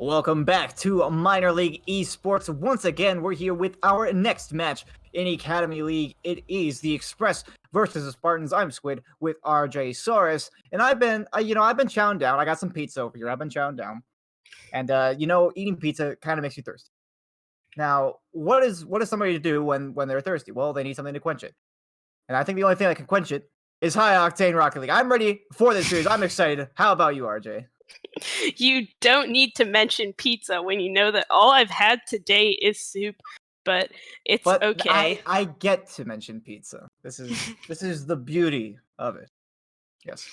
Welcome back to Minor League Esports. Once again, we're here with our next match in Academy League. It is the Express versus the Spartans. I'm Squid with RJ Saurus, and I've been chowing down. I got some pizza over here. I've been chowing down, and eating pizza kind of makes you thirsty. Now, what is somebody to do when they're thirsty? Well, they need something to quench it, and I think the only thing that can quench it is high octane Rocket League. I'm ready for this series. I'm excited. How about you, RJ? You don't need to mention pizza when you know that all I've had today is soup, but it's okay. I get to mention pizza. This is the beauty of it. Yes.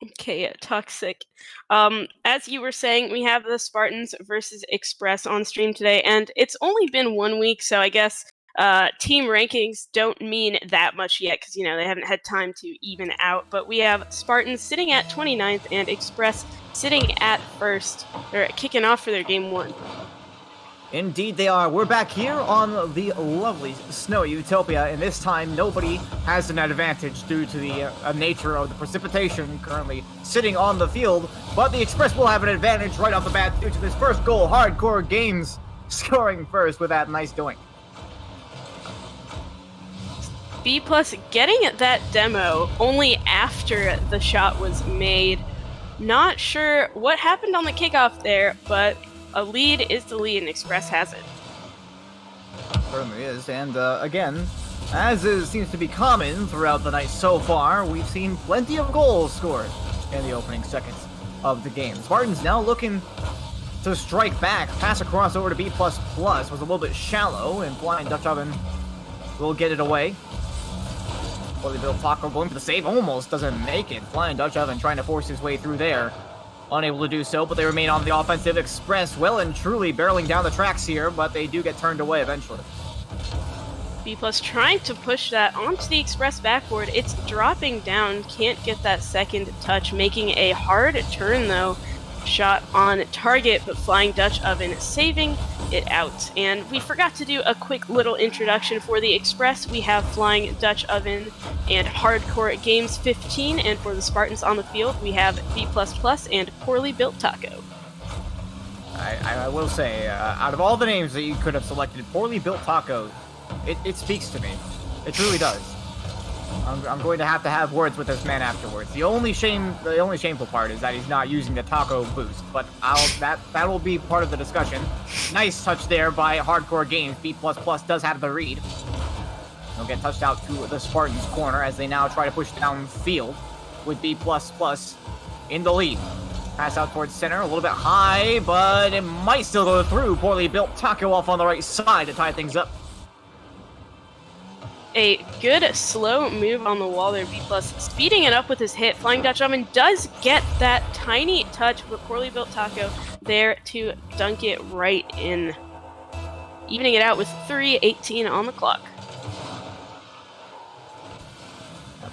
Okay, toxic. As you were saying, we have the Spartans versus Express on stream today, and it's only been 1 week, so I guess team rankings don't mean that much yet because, they haven't had time to even out. But we have Spartans sitting at 29th and Express sitting at 1st. They're kicking off for their game 1. Indeed they are. We're back here on the lovely snowy Utopia, and this time nobody has an advantage due to the nature of the precipitation currently sitting on the field, but the Express will have an advantage right off the bat due to this first goal. Hardcore Games scoring first with that nice doink. B+ getting that demo only after the shot was made. Not sure what happened on the kickoff there, but a lead is the lead and Express has it. Certainly is, and again, as seems to be common throughout the night so far, we've seen plenty of goals scored in the opening seconds of the game. Spartans now looking to strike back. Pass across over to B++ was a little bit shallow, and Flying Dutch Oven will get it away. Fully built Taco going for the save, almost doesn't make it. Flying Dutch Oven trying to force his way through there. Unable to do so, but they remain on the offensive. Express well and truly barreling down the tracks here, but they do get turned away eventually. B+ trying to push that onto the Express backboard. It's dropping down, can't get that second touch, making a hard turn though. Shot on target, but Flying Dutch Oven saving it out. And we forgot to do a quick little introduction for the Express. We have Flying Dutch Oven and Hardcore Games 15, and for the Spartans on the field, we have B++ and Poorly Built Taco. I will say, out of all the names that you could have selected, Poorly Built Taco, it speaks to me. It truly does. I'm going to have words with this man afterwards. The only shameful part is that he's not using the taco boost, but that will be part of the discussion. Nice touch there by Hardcore Games. B++ does have the read. He'll get touched out to the Spartans corner as they now try to push downfield with B++ in the lead. Pass out towards center, a little bit high, but it might still go through. Poorly Built Taco off on the right side to tie things up. A good slow move on the wall there, B+, speeding it up with his hit. Flying Dutch Oven does get that tiny touch, but Poorly Built Taco there to dunk it right in. Evening it out with 3:18 on the clock.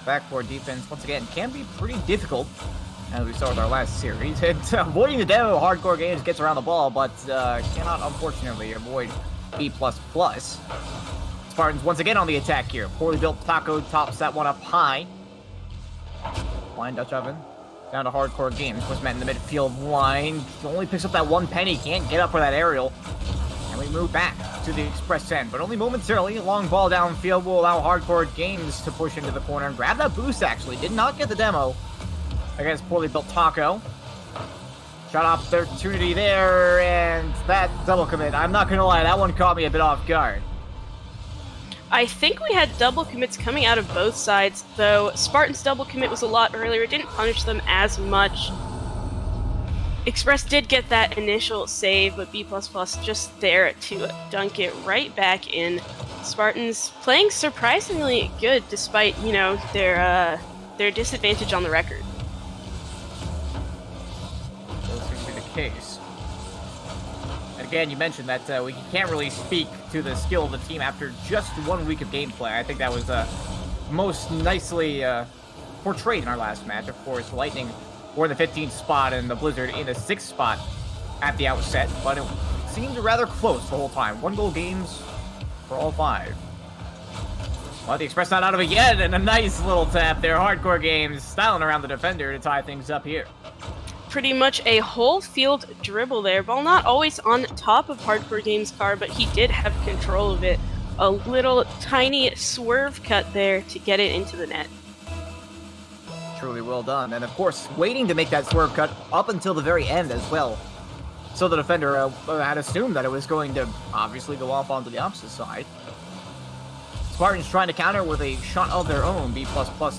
Backboard defense, once again, can be pretty difficult, as we saw with our last series. And avoiding the demo, Hardcore Games gets around the ball, but cannot, unfortunately, avoid B++. Spartans once again on the attack here. Poorly Built Taco tops that one up high. Flying Dutch Oven down to Hardcore Games. Was met in the midfield line. Only picks up that one penny. Can't get up for that aerial. And we move back to the Express end, but only momentarily. A long ball downfield will allow Hardcore Games to push into the corner and grab that boost, actually. Did not get the demo against Poorly Built Taco. Shot opportunity there, and that double commit. I'm not going to lie, that one caught me a bit off guard. I think we had double commits coming out of both sides, though Spartans' double commit was a lot earlier. It didn't punish them as much. Express did get that initial save, but B++ just there to dunk it right back in. Spartans playing surprisingly good despite, their disadvantage on the record. That seems to be the case. And again, you mentioned that we can't really speak to the skill of the team after just 1 week of gameplay. I think that was most nicely portrayed in our last match. Of course, Lightning were in the 15th spot and the Blizzard in the 6th spot at the outset, but it seemed rather close the whole time. 1-goal games for all 5. Well, the Express not out of it yet, and a nice little tap there. Hardcore Games styling around the defender to tie things up here. pretty much a whole field dribble there. Ball not always on top of Hardcore Games' car, but he did have control of it. A little tiny swerve cut there to get it into the net. Truly well done. And of course, waiting to make that swerve cut up until the very end as well. So the defender had assumed that it was going to obviously go off onto the opposite side. Spartans trying to counter with a shot of their own. B++,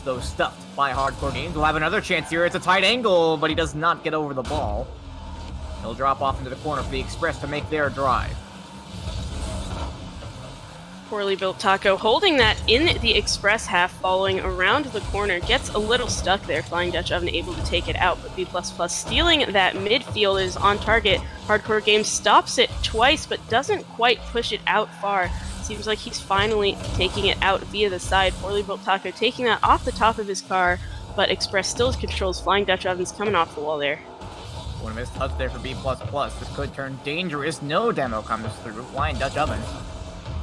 though, stuffed by Hardcore Games. We'll have another chance here. It's a tight angle, but he does not get over the ball. He'll drop off into the corner for the Express to make their drive. Poorly built Taco holding that in the Express half, following around the corner. Gets a little stuck there. Flying Dutch Oven able to take it out, but B++ stealing that midfield is on target. Hardcore Games stops it twice, but doesn't quite push it out far. Seems like he's finally taking it out via the side. Poorly built Taco taking that off the top of his car, but Express still controls. Flying Dutch Oven's coming off the wall there. One of his touch there for B++. This could turn dangerous. No demo comes through. Flying Dutch Oven.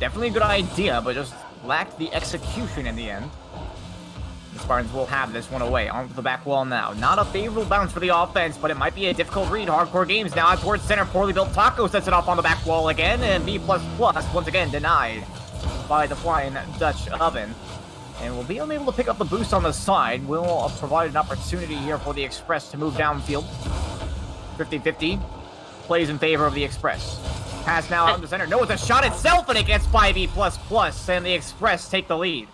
Definitely a good idea, but just lacked the execution in the end. The Spartans will have this one away onto the back wall now. Not a favorable bounce for the offense, but it might be a difficult read. Hardcore Games now out towards center. Poorly built Taco sets it off on the back wall again, and B++ once again denied by the Flying Dutch Oven. And will be unable to pick up the boost on the side. Will provide an opportunity here for the Express to move downfield. 50-50 plays in favor of the Express. Pass now out to center. No, it's a shot itself, and it gets by B++, and the Express take the lead.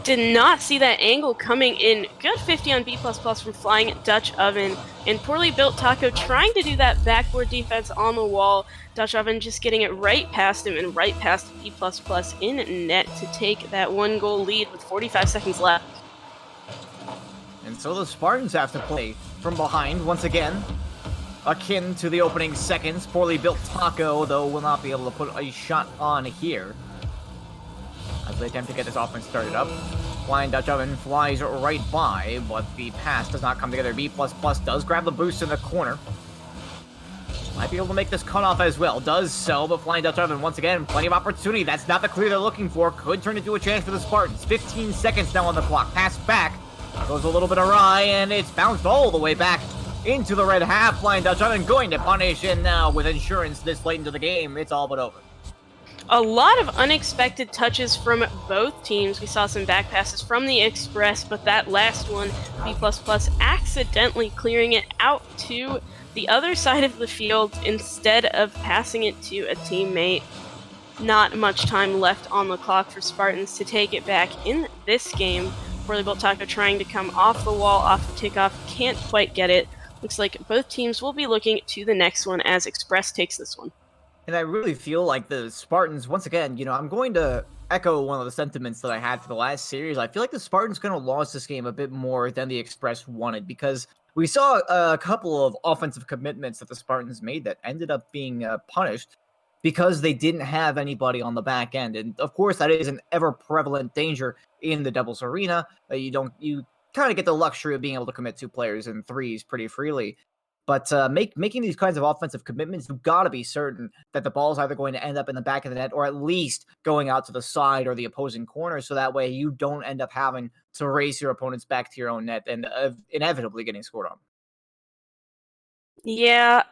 Did not see that angle coming in. Good 50 on B++ from Flying Dutch Oven. And poorly built Taco trying to do that backboard defense on the wall. Dutch Oven just getting it right past him and right past B++ in net to take that 1-goal lead with 45 seconds left. And so the Spartans have to play from behind once again. Akin to the opening seconds. Poorly built Taco, though, will not be able to put a shot on here as they attempt to get this offense started up. Flying Dutch Oven flies right by, but the pass does not come together. B++ does grab the boost in the corner. Might be able to make this cutoff as well. Does so, but Flying Dutch Oven, once again, plenty of opportunity. That's not the clear they're looking for. Could turn into a chance for the Spartans. 15 seconds now on the clock. Pass back. Goes a little bit awry, and it's bounced all the way back into the red half. Flying Dutch Oven going to punish, and now with insurance this late into the game, it's all but over. A lot of unexpected touches from both teams. We saw some back passes from the Express, but that last one, B++ accidentally clearing it out to the other side of the field instead of passing it to a teammate. Not much time left on the clock for Spartans to take it back in this game. Poorly built Taco trying to come off the wall, off the takeoff, can't quite get it. Looks like both teams will be looking to the next one as Express takes this one. And I really feel like the Spartans, once again, I'm going to echo one of the sentiments that I had for the last series. I feel like the Spartans going to lose this game a bit more than the Express wanted, because we saw a couple of offensive commitments that the Spartans made that ended up being punished because they didn't have anybody on the back end. And of course, that is an ever-prevalent danger in the doubles arena. You kind of get the luxury of being able to commit 2 players in threes pretty freely. But making these kinds of offensive commitments, you've got to be certain that the ball is either going to end up in the back of the net or at least going out to the side or the opposing corner, so that way you don't end up having to race your opponents back to your own net and inevitably getting scored on. Yeah,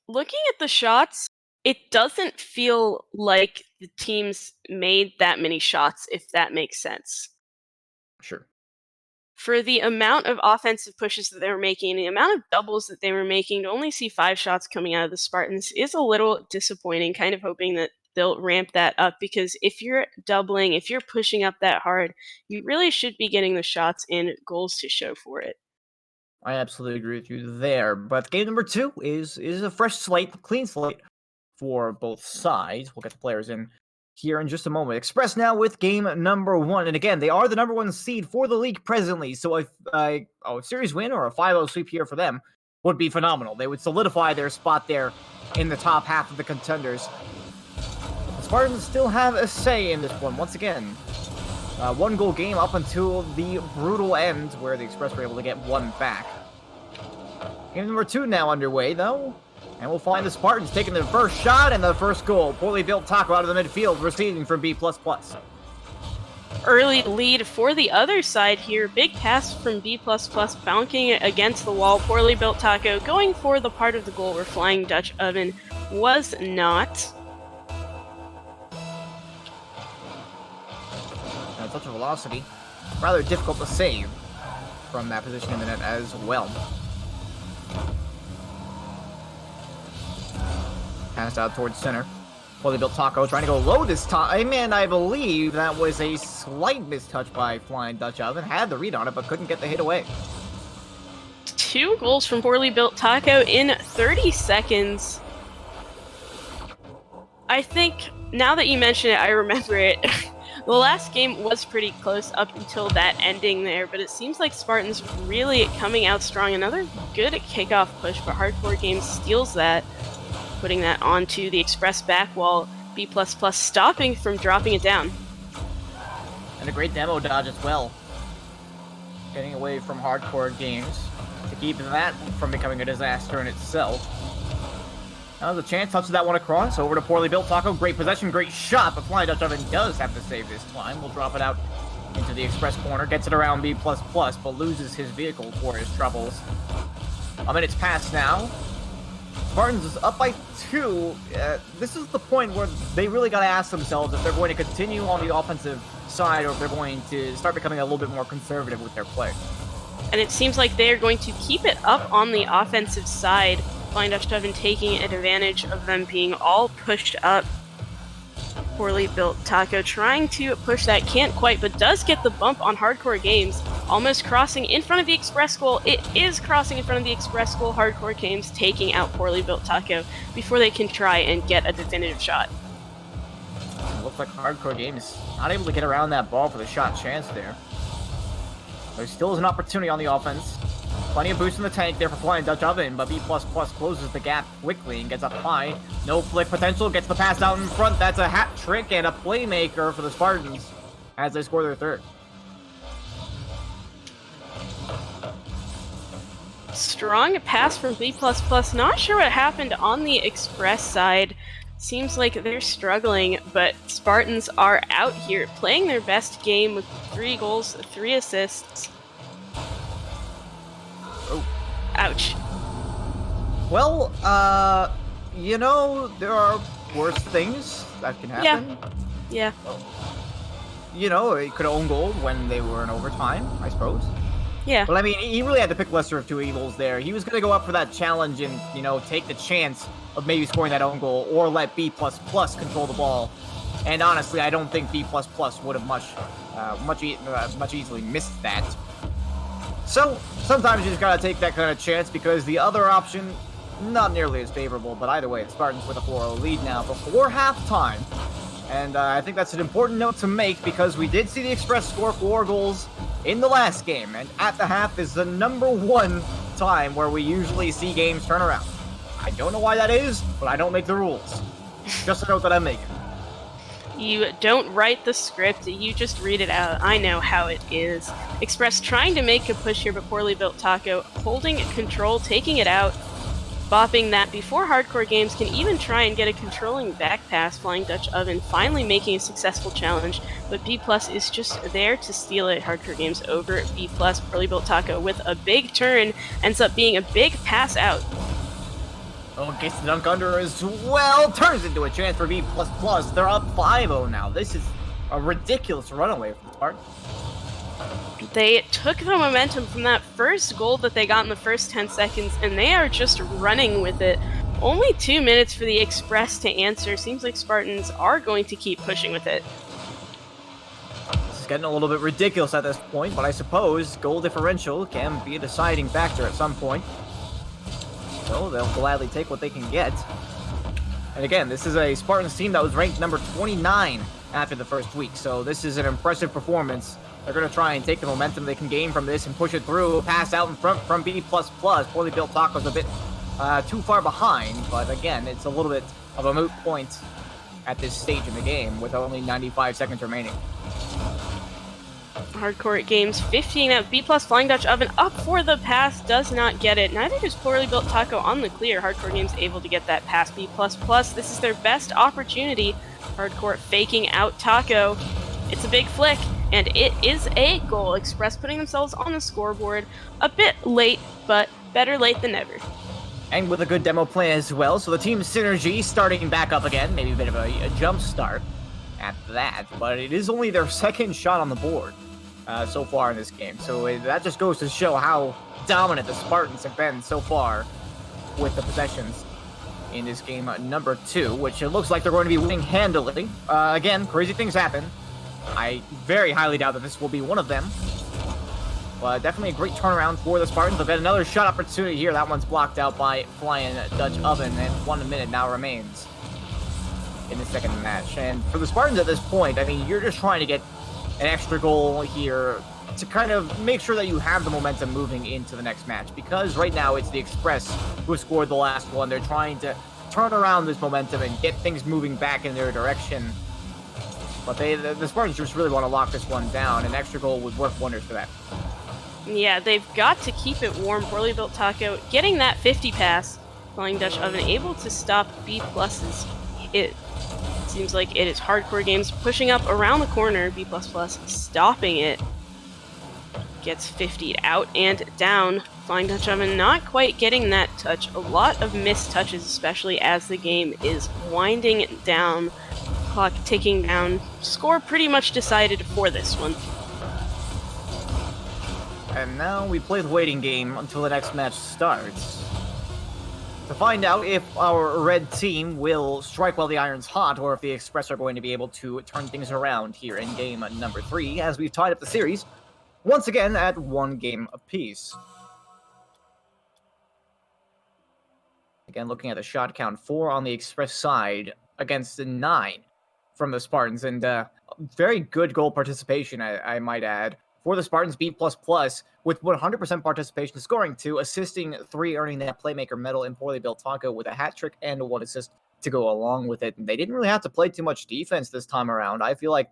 looking at the shots, it doesn't feel like the teams made that many shots, if that makes sense. Sure. For the amount of offensive pushes that they were making, the amount of doubles that they were making, to only see 5 shots coming out of the Spartans is a little disappointing, kind of hoping that they'll ramp that up, because if you're doubling, if you're pushing up that hard, you really should be getting the shots and goals to show for it. I absolutely agree with you there, but game number 2 is a fresh slate, clean slate for both sides. We'll get the players in here in just a moment. Express now with game number 1. And again, they are the number 1 seed for the league presently. So a series win or a 5-0 sweep here for them would be phenomenal. They would solidify their spot there in the top half of the contenders. The Spartans still have a say in this one. Once again, 1-goal game up until the brutal end where the Express were able to get 1 back. Game number 2 now underway, though. And we'll find the Spartans taking their first shot and the first goal. Poorly built Taco out of the midfield, receiving from B++. early lead for the other side here. Big pass from B++, bouncing against the wall. Poorly built Taco going for the part of the goal where Flying Dutch Oven was not. Now, such a velocity. Rather difficult to save from that position in the net as well. Passed out towards center. Poorly built Taco trying to go low this time, and I believe that was a slight mistouch by Flying Dutch Oven. Had the read on it, but couldn't get the hit away. 2 goals from Poorly Built Taco in 30 seconds. I think, now that you mention it, I remember it. The last game was pretty close up until that ending there, but it seems like Spartans really coming out strong. Another good kickoff push, but Hardcore Games steals that, putting that onto the express back wall. B++ stopping from dropping it down. And a great demo dodge as well. Getting away from Hardcore Games to keep that from becoming a disaster in itself. Now there's a chance, touches that one across, over to Poorly Built Taco. Great possession, great shot, but Flying Dutch Oven does have to save this time. We'll drop it out into the express corner, gets it around B++, but loses his vehicle for his troubles. A minute's passed now. Spartans is up by 2. This is the point where they really got to ask themselves if they're going to continue on the offensive side or if they're going to start becoming a little bit more conservative with their play. And it seems like they're going to keep it up on the offensive side. Flying Dutch Oven taking advantage of them being all pushed up. Poorly Built Taco trying to push that, can't quite, but does get the bump on Hardcore Games. Almost crossing in front of the express goal. It is crossing in front of the express goal. Hardcore Games taking out Poorly Built Taco before they can try and get a definitive shot. Looks like Hardcore Games not able to get around that ball for the shot chance there. There still is an opportunity on the offense. Plenty of boost in the tank there for Flying Dutch Oven, but B++ closes the gap quickly and gets up high. No flick potential, gets the pass out in front. That's a hat trick and a playmaker for the Spartans as they score their third. Strong pass from B++. Not sure what happened on the express side. Seems like they're struggling, but Spartans are out here playing their best game with 3 goals, 3 assists. Oh. Ouch. Well, you know, there are worse things that can happen. Yeah. You know, it could have owned goal when they were in overtime, I suppose. Yeah. But I mean, he really had to pick lesser of 2 evils there. He was going to go up for that challenge and, you know, take the chance of maybe scoring that own goal or let B++ control the ball. And honestly, I don't think B++ would have much easily missed that. So, sometimes you just gotta take that kind of chance because the other option, not nearly as favorable. But either way, the Spartans with a 4-0 lead now before halftime. And I think that's an important note to make because we did see the Express score 4 goals in the last game. And at the half is the #1 time where we usually see games turn around. I don't know why that is, but I don't make the rules. Just a note that I'm making. You don't write the script, you just read it out. I know how it is. Express trying to make a push here, but Poorly Built Taco holding control, taking it out, bopping that before Hardcore Games can even try and get a controlling back pass. Flying Dutch Oven finally making a successful challenge, but B+ is just there to steal it. Hardcore Games over B+. Poorly Built Taco with a big turn, ends up being a big pass out. Oh, gets the dunk under as well. Turns into a chance for B++. They're up 5-0 now. This is a ridiculous runaway from Spartans. They took the momentum from that first goal that they got in the first 10 seconds, and they are just running with it. Only 2 minutes for the Express to answer. Seems like Spartans are going to keep pushing with it. This is getting a little bit ridiculous at this point, but I suppose goal differential can be a deciding factor at some point. So they'll gladly take what they can get. And again, this is a Spartans team that was ranked number 29 after the first week. So this is an impressive performance. They're going to try and take the momentum they can gain from this and push it through. Pass out in front from B++. Poorly Built Taco's a bit too far behind. But again, it's a little bit of a moot point at this stage in the game with only 95 seconds remaining. Hardcore Games 15 out. B+ Flying Dutch Oven up for the pass, does not get it. Neither does Poorly Built Taco on the clear. Hardcore Games able to get that pass. B++, this is their best opportunity. Hardcore faking out Taco. It's a big flick, and it is a goal. Express putting themselves on the scoreboard a bit late, but better late than never. And with a good demo plan as well, so the team's synergy starting back up again, maybe a bit of a jump start at that, but it is only their second shot on the board so far in this game. So that just goes to show how dominant the Spartans have been so far with the possessions in this game number 2, which it looks like they're going to be winning handily. Again, crazy things happen. I very highly doubt that this will be one of them. But definitely a great turnaround for the Spartans. They'll get another shot opportunity here. That one's blocked out by Flying Dutch Oven, and 1 minute now remains in the second match. And for the Spartans at this point, I mean, you're just trying to get an extra goal here to kind of make sure that you have the momentum moving into the next match. Because right now it's the Express who have scored the last one. They're trying to turn around this momentum and get things moving back in their direction. But the Spartans just really want to lock this one down. An extra goal would work wonders for that. Yeah, they've got to keep it warm. Poorly Built Taco getting that 50 pass. Flying Dutch Oven able to stop B+'s. It seems like it is Hardcore Games pushing up around the corner. B++ stopping it. Gets 50'd out and down. Flying Dutch Oven not quite getting that touch. A lot of missed touches, especially as the game is winding down. Clock ticking down. Score pretty much decided for this one. And now we play the waiting game until the next match starts. To find out if our red team will strike while the iron's hot, or if the Express are going to be able to turn things around here in game number 3, as we've tied up the series, once again at 1 game apiece. Again, looking at the shot count, 4 on the Express side against the 9 from the Spartans, and very good goal participation, I might add. For the Spartans, B++ with 100% participation, scoring 2, assisting 3, earning that Playmaker medal, and Poorly Built Taco with a hat trick and 1 assist to go along with it. And they didn't really have to play too much defense this time around. I feel like,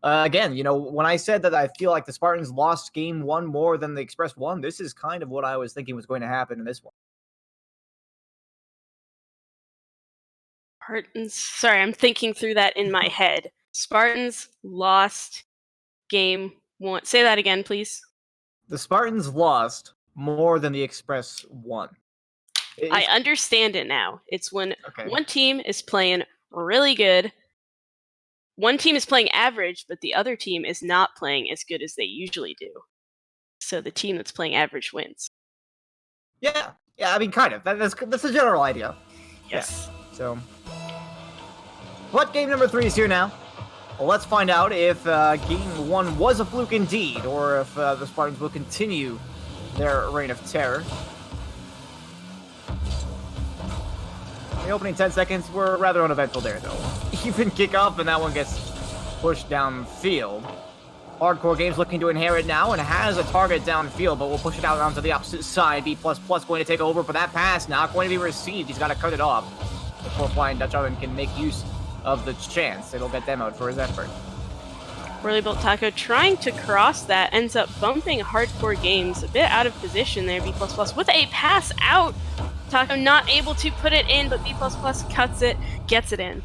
again, you know, when I said that I feel like the Spartans lost game 1 more than the Express won, this is kind of what I was thinking was going to happen in this one. Spartans. Sorry, I'm thinking through that in my head. Spartans lost game 1. Say that again, please. The Spartans lost more than the Express won. I understand it now. It's when one team is playing really good, one team is playing average, but the other team is not playing as good as they usually do. So the team that's playing average wins. Yeah, I mean, kind of. That's a general idea. Yes. Yeah. So, but game number 3 is here now. Well, let's find out if game 1 was a fluke indeed, or if the Spartans will continue their reign of terror. The opening 10 seconds were rather uneventful there, though. Even kickoff, and that one gets pushed downfield. Hardcore Games looking to inherit now, and has a target downfield, but we'll push it out onto the opposite side. B++ going to take over for that pass, not going to be received. He's got to cut it off before Flying Dutch Oven can make use of the chance. It'll get them out for his effort. Poorly Built Taco trying to cross that, ends up bumping Hardcore Games a bit out of position there. B++ with a pass out. Taco not able to put it in, but B++ cuts it, gets it in.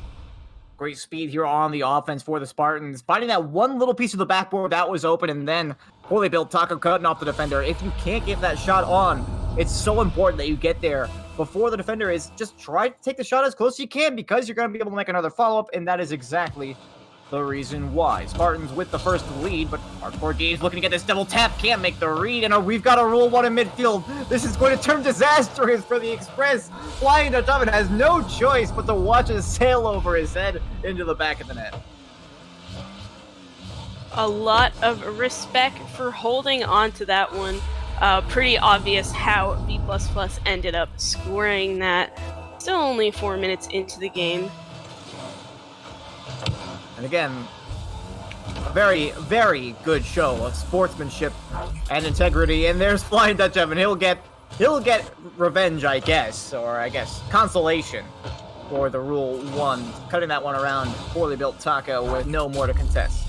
Great speed here on the offense for the Spartans. Finding that one little piece of the backboard that was open, and then Poorly Built Taco cutting off the defender. If you can't get that shot on, it's so important that you get there before the defender is. Just try to take the shot as close as you can, because you're going to be able to make another follow-up, and that is exactly the reason why. Spartans with the first lead, but Hardcore Games looking to get this double tap, can't make the read, and we've got a rule 1 in midfield. This is going to turn disastrous for the Express. Flying Dutch Oven has no choice but to watch it sail over his head into the back of the net. A lot of respect for holding on to that one. Pretty obvious how B++ ended up scoring that. Still only 4 minutes into the game. And again, a very, very good show of sportsmanship and integrity. And there's Flying Dutch Oven. He'll get revenge, I guess, or I guess consolation for the Rule 1, cutting that one around. Poorly Built Taco with no more to contest.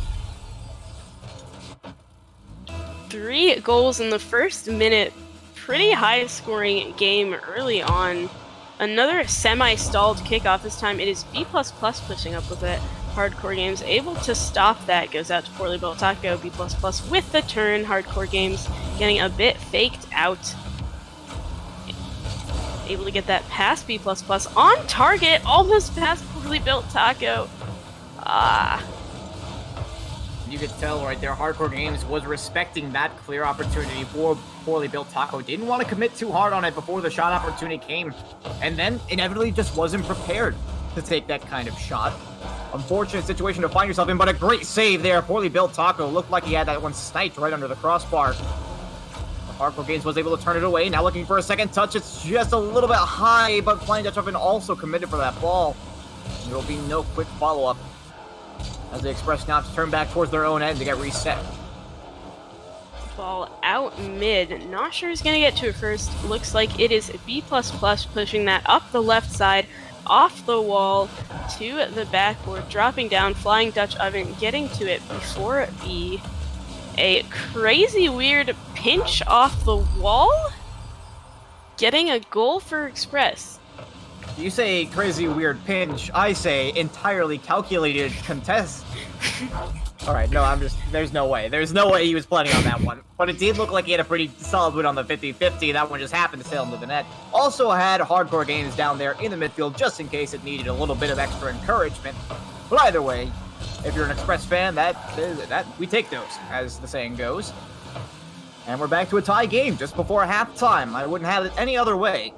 3 goals in the first minute. Pretty high-scoring game early on. Another semi-stalled kickoff. This time it is B++ pushing up with it. Hardcore Games able to stop that. Goes out to Poorly Built Taco. B++ with the turn. Hardcore Games getting a bit faked out. Able to get that past B++ on target. Almost past Poorly Built Taco. You could tell right there, Hardcore Games was respecting that clear opportunity for Poorly Built Taco. Didn't want to commit too hard on it before the shot opportunity came. And then inevitably just wasn't prepared to take that kind of shot. Unfortunate situation to find yourself in, but a great save there. Poorly Built Taco looked like he had that one sniped right under the crossbar. Hardcore Games was able to turn it away. Now looking for a second touch. It's just a little bit high, but Flying Dutch Oven also committed for that ball. There will be no quick follow-up as the Express now have to turn back towards their own end to get reset. Ball out mid. Not sure who's going to get to it first. Looks like it is B++ pushing that up the left side, off the wall, to the backboard, dropping down. Flying Dutch Oven getting to it before B. A crazy weird pinch off the wall, getting a goal for Express. You say crazy weird pinch, I say entirely calculated contest. Alright, no, there's no way. There's no way he was planning on that one. But it did look like he had a pretty solid win on the 50-50. That one just happened to sail into the net. Also had Hardcore Games down there in the midfield just in case it needed a little bit of extra encouragement. But either way, if you're an Express fan, that we take those, as the saying goes. And we're back to a tie game just before halftime. I wouldn't have it any other way,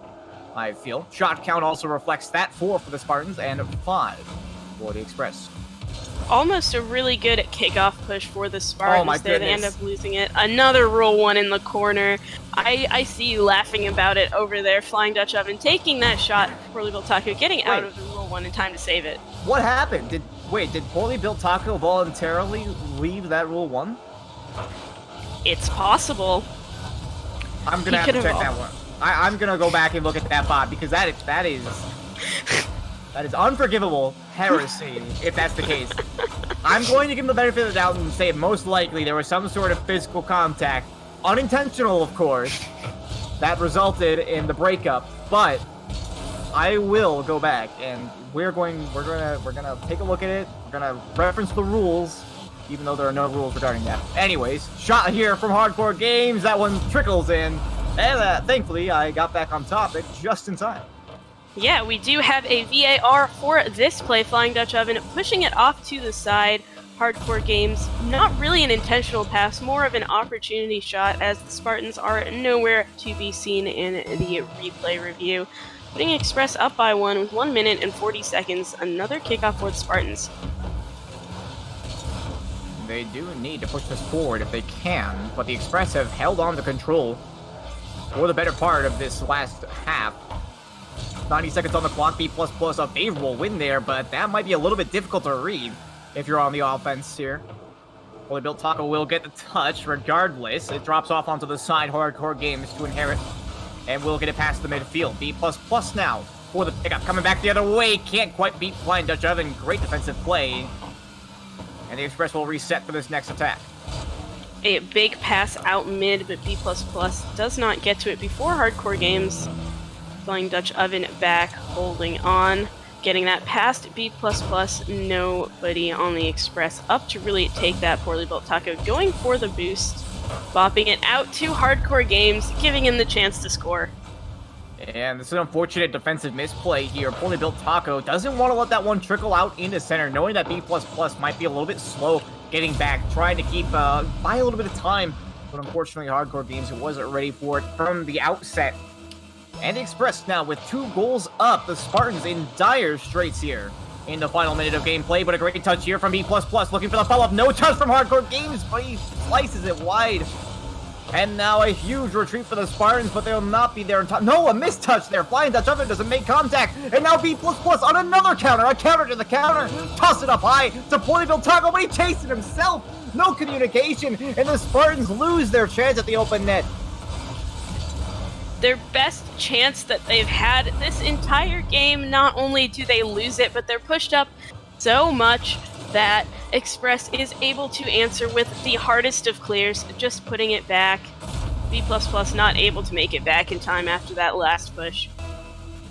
I feel. Shot count also reflects that 4 for the Spartans and 5 for the Express. Almost a really good kickoff push for the Spartans. Oh my there. They goodness. end up losing it. Another Rule 1 in the corner. I see you laughing about it over there. Flying Dutch Oven taking that shot. Poorly Built Taco getting out of the Rule 1 in time to save it. What happened? Did Poorly Built Taco voluntarily leave that Rule 1? It's possible. I'm gonna have to check that one. I'm gonna go back and look at that bot because that is unforgivable heresy if that's the case. I'm going to give him the benefit of the doubt and say most likely there was some sort of physical contact, unintentional of course, that resulted in the breakup. But I will go back and we're gonna take a look at it. We're gonna reference the rules, even though there are no rules regarding that. Anyways, shot here from Hardcore Games. That one trickles in. And thankfully, I got back on topic just in time. Yeah, we do have a VAR for this play. Flying Dutch Oven pushing it off to the side. Hardcore Games, not really an intentional pass, more of an opportunity shot as the Spartans are nowhere to be seen in the replay review. Putting Express up by 1 with 1 minute and 40 seconds. Another kickoff for the Spartans. They do need to push this forward if they can, but the Express have held on to control for the better part of this last half. 90 seconds on the clock, B++, a favorable win there, but that might be a little bit difficult to read if you're on the offense here. Poorly Built Taco will get the touch regardless. It drops off onto the side, Hardcore Games to inherit, and will get it past the midfield. B++ now for the pickup, coming back the other way, can't quite beat Flying Dutch Oven. Great defensive play, and the Express will reset for this next attack. A big pass out mid, but B++ does not get to it before Hardcore Games. Flying Dutch Oven back, holding on, getting that past B++. Nobody on the Express up to really take that. Poorly Built Taco going for the boost, bopping it out to Hardcore Games, giving him the chance to score. And this is an unfortunate defensive misplay here. Poorly Built Taco doesn't want to let that one trickle out into center, knowing that B++ might be a little bit slow getting back, trying to keep buy a little bit of time. But unfortunately, Hardcore Games wasn't ready for it from the outset. And the Express now with 2 goals up. The Spartans in dire straits here in the final minute of gameplay, but a great touch here from B++, looking for the follow-up. No touch from Hardcore Games, but he slices it wide. And now a huge retreat for the Spartans, but they'll not be there in time. No, a missed touch there. Flying Dutch Oven doesn't make contact. And now B++ on another counter. A counter to the counter. Toss it up high to Poorly Built Taco, but he chased it himself. No communication, and the Spartans lose their chance at the open net. Their best chance that they've had this entire game. Not only do they lose it, but they're pushed up so much that Express is able to answer with the hardest of clears, just putting it back. B++ not able to make it back in time after that last push.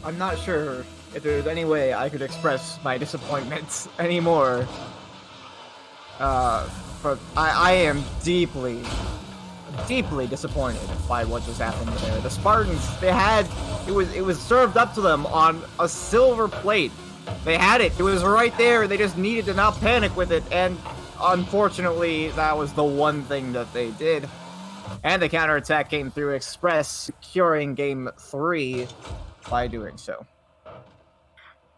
I'm not sure if there's any way I could express my disappointment anymore. But I am deeply disappointed by what just happened there. The Spartans, it was served up to them on a silver plate. They had it. It was right there. They just needed to not panic with it, and unfortunately, that was the one thing that they did. And the counterattack came through Express, securing game 3 by doing so.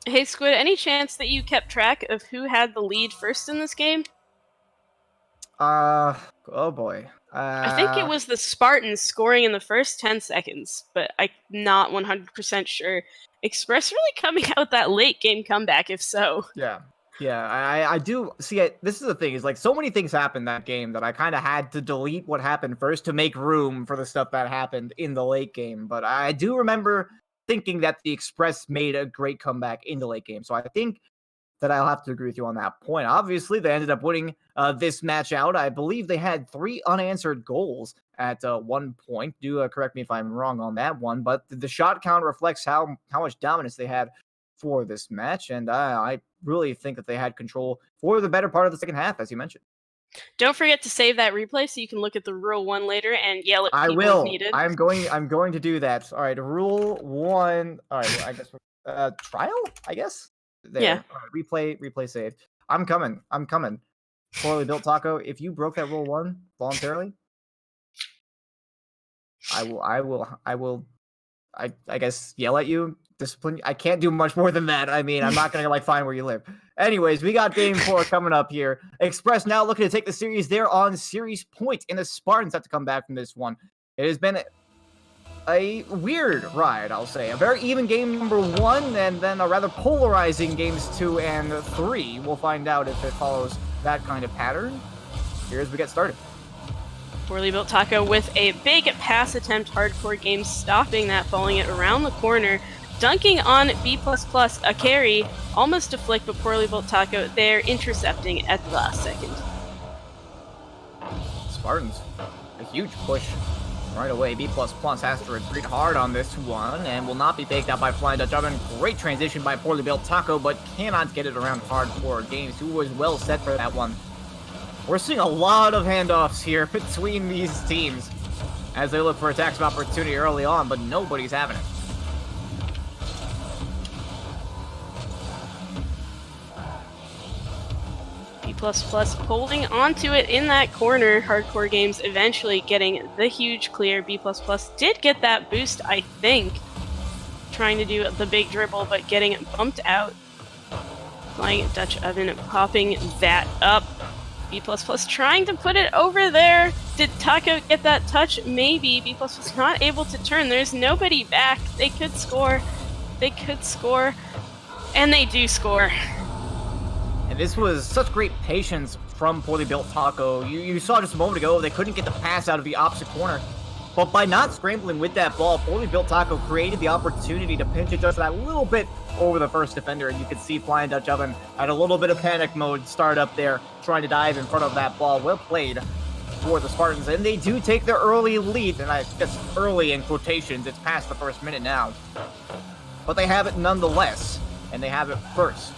Hey, Squid, any chance that you kept track of who had the lead first in this game? Oh boy. I think it was the Spartans scoring in the first 10 seconds, but I'm not 100% sure. Express really coming out that late game comeback, if so. Yeah. Yeah, I do see it. This is the thing, is like so many things happened that game that I kind of had to delete what happened first to make room for the stuff that happened in the late game. But I do remember thinking that the Express made a great comeback in the late game. So I think that I'll have to agree with you on that point. Obviously, they ended up winning this match out. I believe they had 3 unanswered goals at one point. Do correct me if I'm wrong on that one, but the shot count reflects how much dominance they had for this match, and I really think that they had control for the better part of the second half, as you mentioned. Don't forget to save that replay so you can look at the Rule 1 later and yell at I people will. if needed. I'm going to do that. All right, rule 1. All right, I guess trial. I guess. There. Yeah. All right, replay saved. I'm coming. Poorly built taco. If you broke that rule 1 voluntarily, I will. I guess yell at you, discipline. I can't do much more than that. I mean, I'm not gonna find where you live. Anyways, we got game 4 coming up here. Express now looking to take the series. They're on series point, and the Spartans have to come back from this one. It has been a weird ride, I'll say. A very even game number 1, and then a rather polarizing games 2 and 3. We'll find out if it follows that kind of pattern. Here as we get started. Poorly built taco with a big pass attempt. Hardcore Games stopping that, following it around the corner, dunking on B++. A carry, almost a flick, but poorly built taco there, intercepting at the last second. Spartans, a huge push right away. B++ has to retreat hard on this one and will not be faked out by Flying Dutch Oven. Great transition by poorly built taco, but cannot get it around Hardcore Games, who was well set for that one. We're seeing a lot of handoffs here between these teams as they look for attacks of opportunity early on, but nobody's having it. B++ holding onto it in that corner. Hardcore Games eventually getting the huge clear. B++ did get that boost, I think. Trying to do the big dribble, but getting bumped out. Flying Dutch Oven popping that up. B++ trying to put it over there. Did Taco get that touch? Maybe. B++ not able to turn. There's nobody back. They could score. And they do score. And this was such great patience from poorly built taco. You saw just a moment ago, they couldn't get the pass out of the opposite corner. But by not scrambling with that ball, poorly built taco created the opportunity to pinch it just that little bit over the first defender, and you could see Flying Dutch Oven had a little bit of panic mode start up there, trying to dive in front of that ball. Well played for the Spartans, and they do take their early lead, and I guess early in quotations, it's past the first minute now. But they have it nonetheless, and they have it first.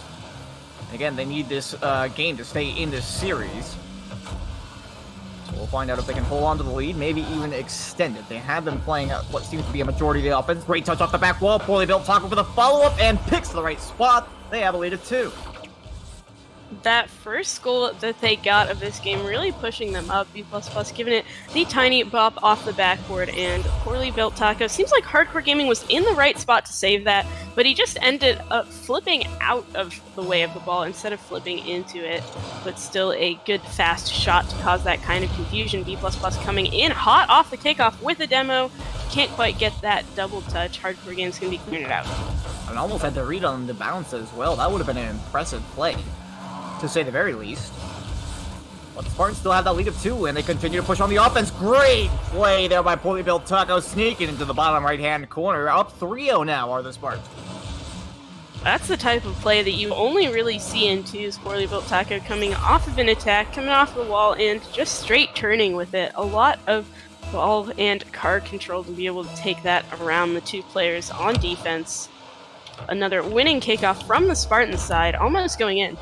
And again, they need this game to stay in this series. So we'll find out if they can hold on to the lead, maybe even extend it. They have been playing what seems to be a majority of the offense. Great touch off the back wall. Poorly built taco for the follow-up and picks the right spot. They have a lead of 2. That first goal that they got of this game really pushing them up. B++ giving it the tiny bop off the backboard, and poorly built taco. Seems like Hardcore Gaming was in the right spot to save that, but he just ended up flipping out of the way of the ball instead of flipping into it. But still a good fast shot to cause that kind of confusion. B++ coming in hot off the kickoff with a demo. Can't quite get that double touch. Hardcore Games can be clearing it out. And almost had to read on the bounce as well. That would have been an impressive play, to say the very least. But the Spartans still have that lead of 2, and they continue to push on the offense. Great play there by poorly built taco, sneaking into the bottom right-hand corner. Up 3-0 now are the Spartans. That's the type of play that you only really see in 2's. Poorly built taco coming off of an attack, coming off the wall, and just straight turning with it. A lot of ball and card control to be able to take that around the 2 players on defense. Another winning kickoff from the Spartans side, almost going in.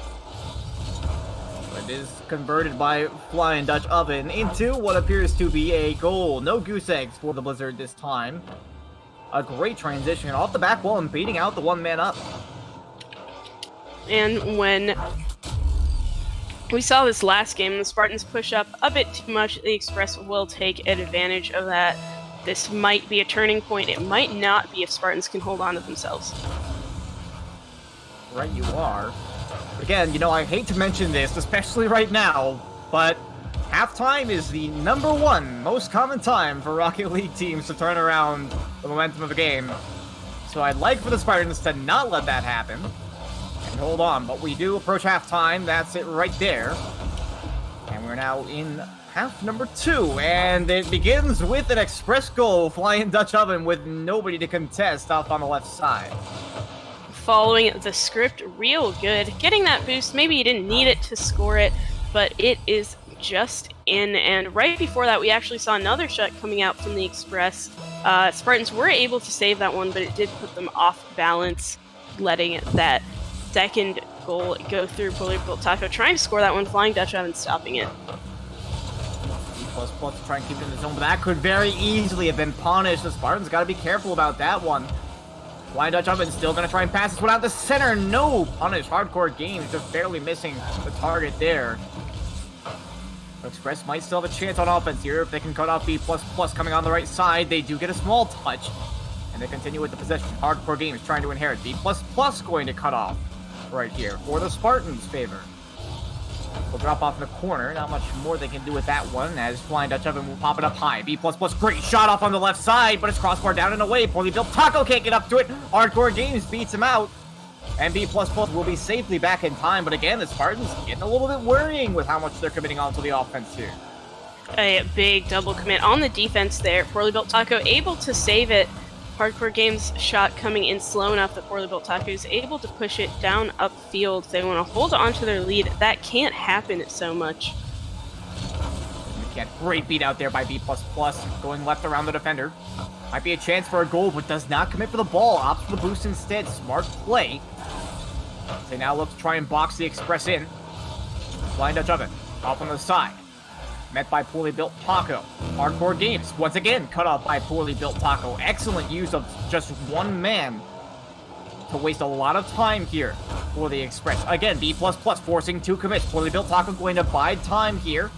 It is converted by Flying Dutch Oven into what appears to be a goal. No goose eggs for the Blizzard this time. A great transition off the back wall and beating out the one-man up. And when we saw this last game, the Spartans push up a bit too much. The Express will take advantage of that. This might be a turning point. It might not be if Spartans can hold on to themselves. Right you are. Again, you know, I hate to mention this, especially right now, but halftime is the #1 most common time for Rocket League teams to turn around the momentum of a game. So I'd like for the Spartans to not let that happen and hold on, but we do approach halftime. That's it right there. And we're now in half number 2, and it begins with an express goal, Flying Dutch Oven with nobody to contest off on the left side. Following the script real good. Getting that boost, maybe you didn't need it to score it, but it is just in. And right before that, we actually saw another shot coming out from the Express. Spartans were able to save that one, but it did put them off balance, letting that second goal go through. Poorly built Taco trying to score that one, Flying Dutch Oven stopping it. ++ to try and keep it in the zone, but that could very easily have been punished. The Spartans got to be careful about that one. Flying Dutch Oven still going to try and pass this one out the center. No punish. Hardcore Games just barely missing the target there. Express might still have a chance on offense here if they can cut off B++ coming on the right side. They do get a small touch, and they continue with the possession. Hardcore Games trying to inherit. B++ going to cut off right here for the Spartans' favor. Will drop off in the corner. Not much more they can do with that one, as Flying Dutch Oven will pop it up high. B++, great shot off on the left side, but it's crossbar down and away. Poorly built Taco can't get up to it. Hardcore Games beats him out. And B++ will be safely back in time, but again, the Spartans getting a little bit worrying with how much they're committing onto the offense here. A big double commit on the defense there. Poorly built Taco able to save it. Hardcore Games shot coming in slow enough that Poorly built Taco is able to push it down upfield. They want to hold on to their lead. That can't happen so much. Again, great beat out there by B++, going left around the defender. Might be a chance for a goal, but does not commit for the ball. Opts for the boost instead. Smart play. They now look to try and box the Express in. Flying Dutch Oven off on the side. Met by Poorly Built Taco. Hardcore Games, once again, cut off by Poorly Built Taco. Excellent use of just one man to waste a lot of time here for the Express. Again, B++ forcing 2 commits. Poorly Built Taco going to bide time here,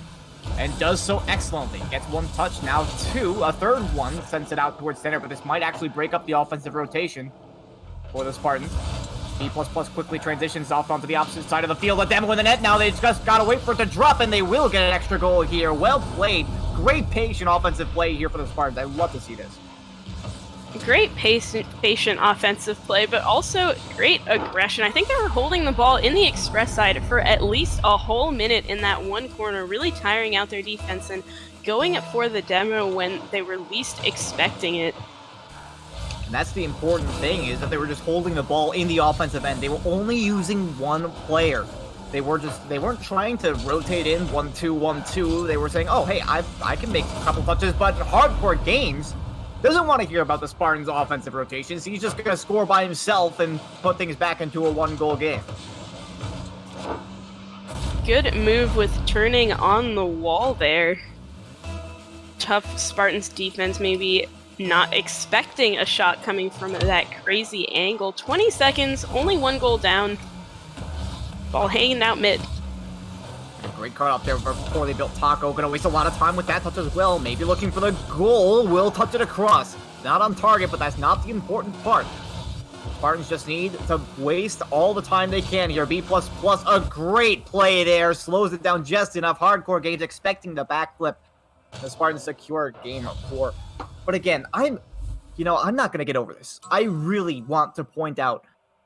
and does so excellently. Gets 1 touch, now 2. A third one sends it out towards center, but this might actually break up the offensive rotation for the Spartans. B++ quickly transitions off onto the opposite side of the field. A demo in the net. Now they just gotta wait for it to drop, and they will get an extra goal here. Well played. Great patient offensive play here for the Spartans. I love to see this. Great patient offensive play, but also great aggression. I think they were holding the ball in the Express side for at least a whole minute in that one corner, really tiring out their defense and going up for the demo when they were least expecting it. And that's the important thing, is that they were just holding the ball in the offensive end. They were only using one player. They weren't trying to rotate in 1-2, 1-2. They were saying, oh, hey, I can make a couple touches, but Hardcore Games doesn't want to hear about the Spartans' offensive rotations. He's just going to score by himself and put things back into a 1-goal game. Good move with turning on the wall there. Tough Spartans defense, maybe not expecting a shot coming from that crazy angle. 20 seconds, only 1 goal down. Ball hanging out mid. Great cut up there for Poorly Built Taco. Gonna waste a lot of time with that touch as well. Maybe looking for the goal. Will touch it across. Not on target, but that's not the important part. Spartans just need to waste all the time they can here. B++, a great play there. Slows it down just enough. Hardcore Games expecting the backflip. The Spartans secure game 4. But again, I'm not going to get over this. I really want to point out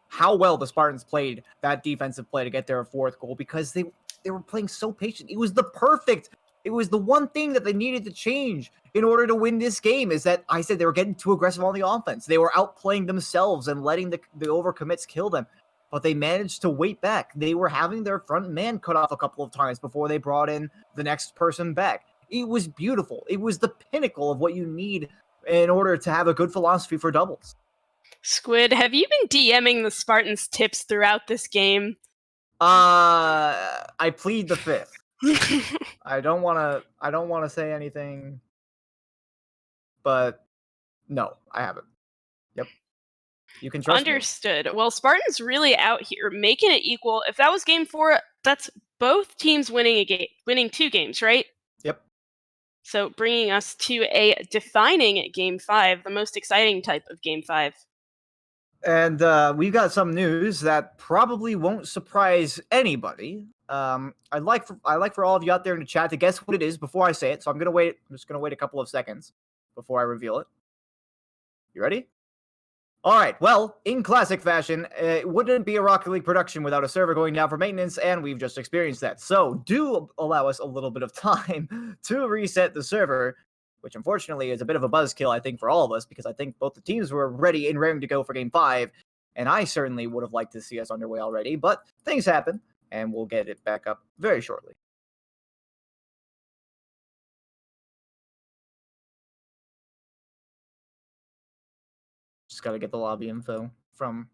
how well the Spartans played that defensive play to get their 4th goal, because they were playing so patient. It was the one thing that they needed to change in order to win this game, is that I said they were getting too aggressive on the offense. They were outplaying themselves and letting the overcommits kill them. But they managed to wait back. They were having their front man cut off a couple of times before they brought in the next person back. It was beautiful. It was the pinnacle of what you need in order to have a good philosophy for doubles. Squid, have you been DMing the Spartans tips throughout this game? I plead the fifth. I don't wanna say anything, but no, I haven't. Yep. You can trust me. Understood. Well, Spartans really out here making it equal. If that was game 4, that's both teams winning a game, winning 2 games, right? Yep. So bringing us to a defining game 5, the most exciting type of game 5. And we've got some news that probably won't surprise anybody. I'd like for all of you out there in the chat to guess what it is before I say it. So I'm just gonna wait a couple of seconds before I reveal it. You ready? All right. Well, in classic fashion, it wouldn't be a Rocket League production without a server going down for maintenance, and we've just experienced that. So do allow us a little bit of time to reset the server, which unfortunately is a bit of a buzzkill, I think, for all of us, because I think both the teams were ready and raring to go for Game 5, and I certainly would have liked to see us underway already, but things happen, and we'll get it back up very shortly. Just gotta get the lobby info from...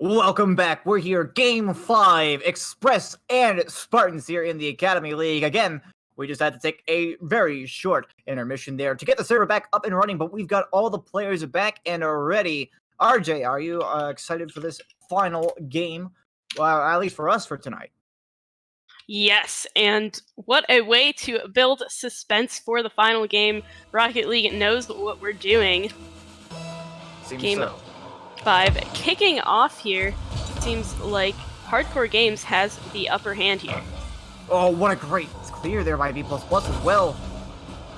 Welcome back. We're here, Game 5, Express and Spartans here in the Academy League. Again, we just had to take a very short intermission there to get the server back up and running, but we've got all the players back and ready. RJ, are you excited for this final game? Well, at least for us for tonight. Yes, and what a way to build suspense for the final game. Rocket League knows what we're doing. Seems Game so. 5 kicking off here. Seems like Hardcore Games has the upper hand here. Oh, what a great clear there by B++ as well.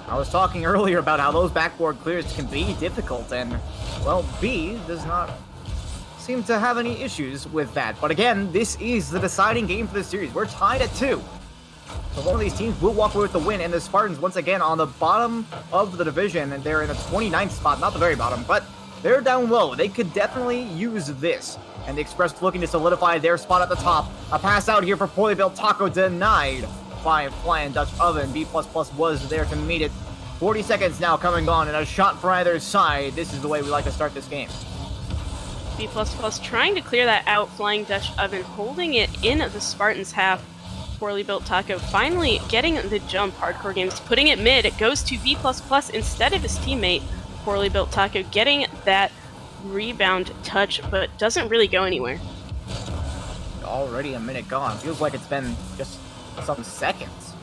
I was talking earlier about how those backboard clears can be difficult, and, well, B does not seem to have any issues with that. But again, this is the deciding game for the series. We're tied at 2. So one of these teams will walk away with the win, and the Spartans, once again, on the bottom of the division, and they're in the 29th spot, not the very bottom, but they're down low. They could definitely use this. And the Express looking to solidify their spot at the top. A pass out here for Poorly Built Taco denied by Flying Dutch Oven. B++ was there to meet it. 40 seconds now coming on, and a shot for either side. This is the way we like to start this game. B++ trying to clear that out. Flying Dutch Oven holding it in the Spartans half. Poorly Built Taco finally getting the jump. Hardcore Games putting it mid. It goes to B++ instead of his teammate. Poorly Built Taco getting that rebound touch, but doesn't really go anywhere. Already a minute gone. Feels like it's been just some seconds.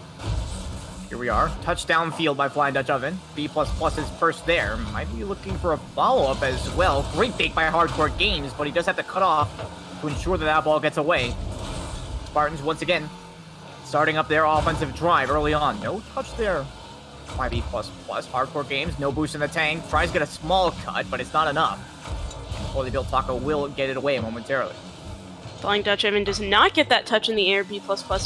Here we are. Touchdown field by Flying Dutch Oven. B++ is first there. Might be looking for a follow-up as well. Great bait by Hardcore Games, but he does have to cut off to ensure that that ball gets away. Spartans, once again, starting up their offensive drive early on. No touch there by B++. Hardcore Games, no boost in the tank. Tries to get a small cut, but it's not enough. Poorly Built Taco will get it away momentarily. Flying Dutch Oven does not get that touch in the air. B++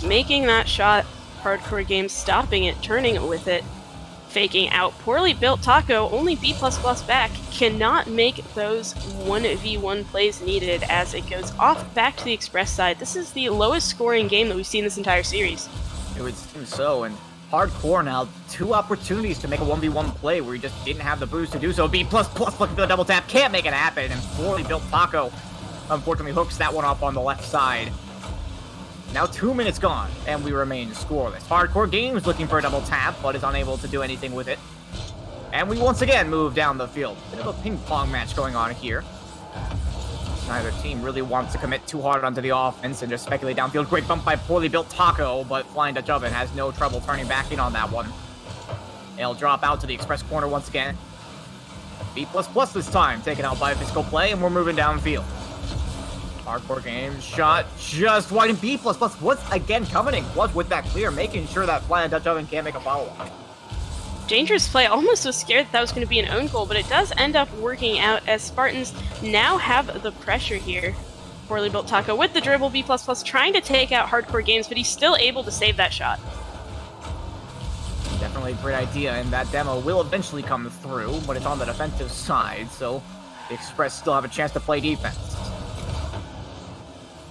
making that shot. Hardcore Games stopping it, turning it with it, faking out Poorly Built Taco. Only B++ back cannot make those 1v1 plays needed as it goes off back to the Express side. This is the lowest scoring game that we've seen this entire series. It would seem so, and Hardcore now, 2 opportunities to make a 1v1 play where he just didn't have the boost to do so. B++ looking for the double tap, can't make it happen, and Poorly Built Taco unfortunately hooks that one up on the left side. Now 2 minutes gone, and we remain scoreless. Hardcore Games looking for a double tap, but is unable to do anything with it. And we once again move down the field. Bit of a ping-pong match going on here. Neither team really wants to commit too hard onto the offense and just speculate downfield. Great bump by Poorly Built Taco, but Flying Dutch Oven has no trouble turning back in on that one. They'll drop out to the Express corner once again. B++ this time, taken out by a physical play, and we're moving downfield. Hardcore Games shot just wide, and B++ once again coming in clutch with that clear, making sure that Flying Dutch Oven can't make a follow-up. Dangerous play. Almost was scared that was going to be an own goal, but it does end up working out as Spartans now have the pressure here. Poorly Built Taco with the dribble. B++ trying to take out Hardcore Games, but he's still able to save that shot. Definitely a great idea, and that demo will eventually come through, but it's on the defensive side, so the Express still have a chance to play defense.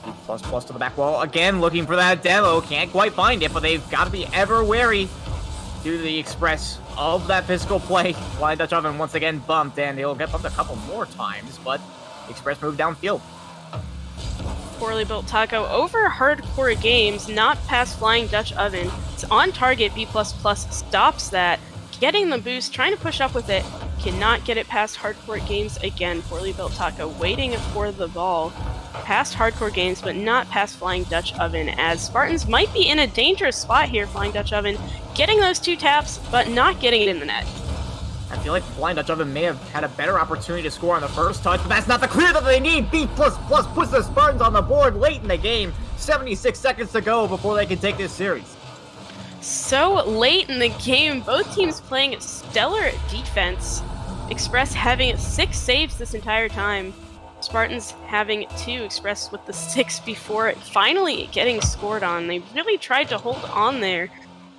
B++ to the back wall, again looking for that demo, can't quite find it, but they've got to be ever wary due to the Express of that physical play. Flying Dutch Oven once again bumped, and they'll get bumped a couple more times, but the Express moved downfield. Poorly Built Taco over Hardcore Games, not past Flying Dutch Oven. It's on target. B++ stops that, getting the boost, trying to push up with it, cannot get it past Hardcore Games again. Poorly Built Taco waiting for the ball past Hardcore Games, but not past Flying Dutch Oven, as Spartans might be in a dangerous spot here. Flying Dutch Oven getting those 2 taps, but not getting it in the net. I feel like Flying Dutch Oven may have had a better opportunity to score on the first touch, but that's not the clear that they need. B++ puts the Spartans on the board late in the game. 76 seconds to go before they can take this series. So late in the game, both teams playing stellar defense. Express having 6 saves this entire time. Spartans having 2, Express with the 6 before finally getting scored on. They really tried to hold on there.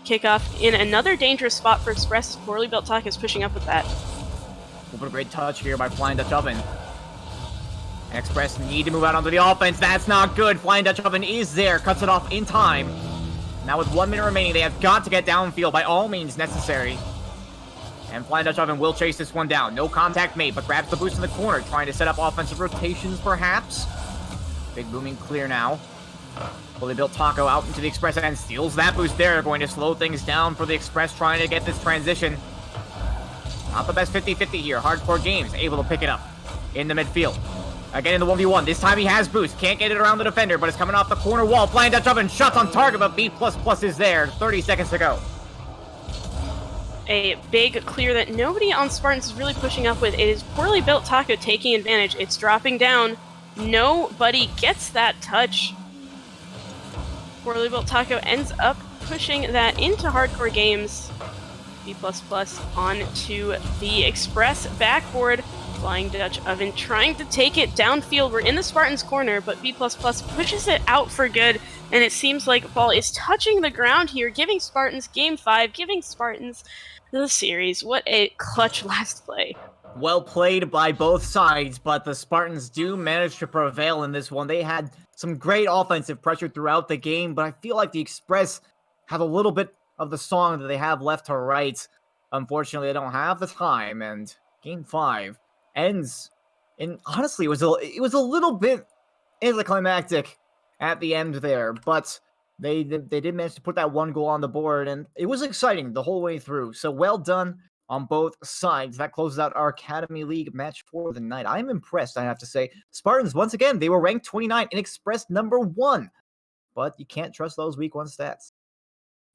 Kickoff in another dangerous spot for Express. Poorly Built Taco is pushing up with that. What a great touch here by Flying Dutch Oven. Express need to move out onto the offense. That's not good. Flying Dutch Oven is there. Cuts it off in time. Now with 1 minute remaining, they have got to get downfield by all means necessary. And Flying Dutch Oven will chase this one down. No contact made, but grabs the boost in the corner, trying to set up offensive rotations perhaps. Big booming clear now. Poorly Built Taco out into the Express end, steals that boost there. Going to slow things down for the Express, trying to get this transition. Not the best 50-50 here. Hardcore Games able to pick it up in the midfield. Again in the 1v1. This time he has boost. Can't get it around the defender, but it's coming off the corner wall. Flying Dutch Oven, shots on target, but B++ is there. 30 seconds to go. A big clear that nobody on Spartans is really pushing up with. It is Poorly Built Taco taking advantage. It's dropping down. Nobody gets that touch. Poorly Built Taco ends up pushing that into Hardcore Games. B++ onto the Express backboard. Flying Dutch Oven trying to take it downfield. We're in the Spartans corner, but B++ pushes it out for good, and it seems like ball is touching the ground here, giving Spartans Game 5, giving Spartans the series. What a clutch last play. Well played by both sides, but the Spartans do manage to prevail in this one. They had some great offensive pressure throughout the game, but I feel like the Express have a little bit of the song that they have left to write. Unfortunately, they don't have the time, and Game 5 ends. And honestly, it was a little bit anticlimactic at the end there, but they did manage to put that 1 goal on the board, and it was exciting the whole way through. So well done on both sides. That closes out our Academy League match for the night. I'm impressed, I have to say. Spartans, once again, they were ranked 29 and Express number 1, but you can't trust those week 1 stats.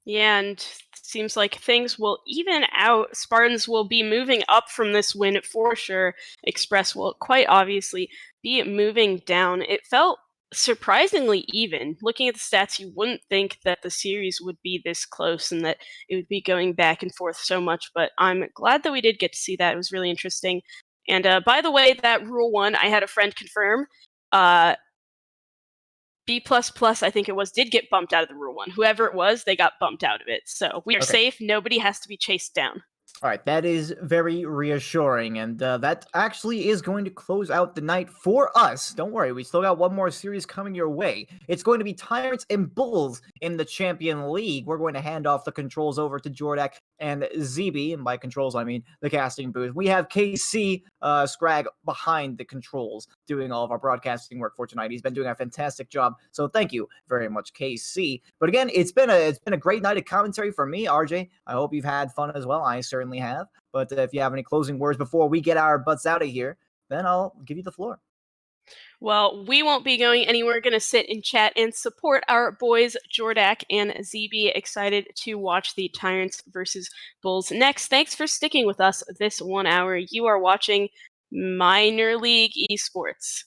Yeah, and seems like things will even out. Spartans will be moving up from this win for sure. Express will quite obviously be moving down. It felt surprisingly even. Looking at the stats, you wouldn't think that the series would be this close and that it would be going back and forth so much, but I'm glad that we did get to see that. It was really interesting. And by the way, that Rule 1, I had a friend confirm. B plus plus, I think it was, did get bumped out of the Rule 1. Whoever it was, they got bumped out of it. So we are Okay. safe. Nobody has to be chased down. All right, that is very reassuring, and that actually is going to close out the night for us. Don't worry, we still got one more series coming your way. It's going to be Tyrants and Bulls in the Champion League. We're going to hand off the controls over to Jordak and ZB, and by controls I mean the casting booth. We have KC Scrag behind the controls doing all of our broadcasting work for tonight. He's been doing a fantastic job, so thank you very much, KC. But again, it's been a great night of commentary for me, RJ. I hope you've had fun as well. I certainly have. But if you have any closing words before we get our butts out of here, then I'll give you the floor. Well, we won't be going anywhere. We're going to sit and chat and support our boys, Jordak and ZB. Excited to watch the Tyrants versus Bulls next. Thanks for sticking with us this 1 hour. You are watching Minor League Esports.